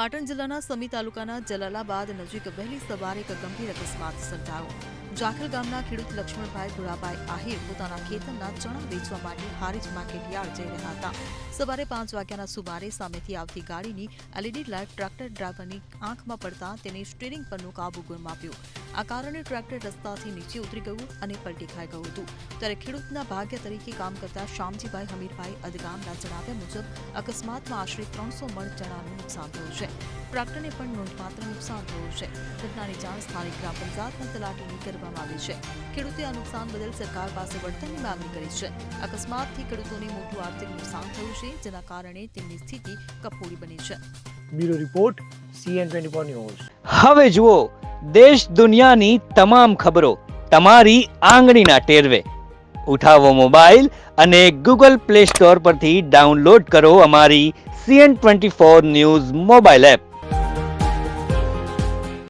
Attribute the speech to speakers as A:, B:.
A: પાટણ જિલ્લાના સમી તાલુકાના જલાલાબાદ નજીક વહેલી સવારે એક ગંભીર અકસ્માત સર્જાયો। જાખલ ગામના ખેડૂત લક્ષ્મણભાઈ ભુરાભાઈ આહિર પોતાના ખેતરના ચણા વેચવા માટે હારીજ માર્કેટયાર્ડ જઈ રહ્યા હતા। સવારે 5 વાગ્યાના સુમારે સામેથી આવતી ગાડીની એલઈડી લાઇટ ટ્રેક્ટર ડ્રાઈવરની આંખમાં પડતા તેને સ્ટીયરિંગ પરનો કાબુ ગુમાવ્યો। આ કારણે ટ્રેક્ટર રસ્તાથી નીચે ઉતરી ગયું અને પલટી ખાઈ ગયું હતું। ત્યારે ખેડૂતના ભાગ્ય તરીકે કામ કરતા શામજીભાઈ હમીરભાઈ અદગામના જણાવ્યા મુજબ અકસ્માતમાં આશરે 300 મણ ચણાનું નુકસાન થયું છે। ટ્રેક્ટરને પણ નોંધપાત્ર નુકસાન થયું છે। ઘટનાની જાણ સ્થાનિક ગ્રામ પંચાયતના તલાટીને કરવામાં આવી છે। ખેડૂતે આ નુકસાન બદલ સરકાર પાસે વળતરની માંગણી કરી છે। અકસ્માતથી ખેડૂતોને મોટું આર્થિક નુકસાન થયું છે, જેના કારણે તેમની સ્થિતિ કફોડી બની છે।
B: Bureau report CN24 news.
C: હવે જુઓ દેશ દુનિયાની તમામ ખબરો તમારી આંગળીના ટેરવે। ઉઠાવો મોબાઈલ અને Google Play Store પરથી ડાઉનલોડ કરો અમારી CN24 ન્યૂઝ મોબાઈલ એપ।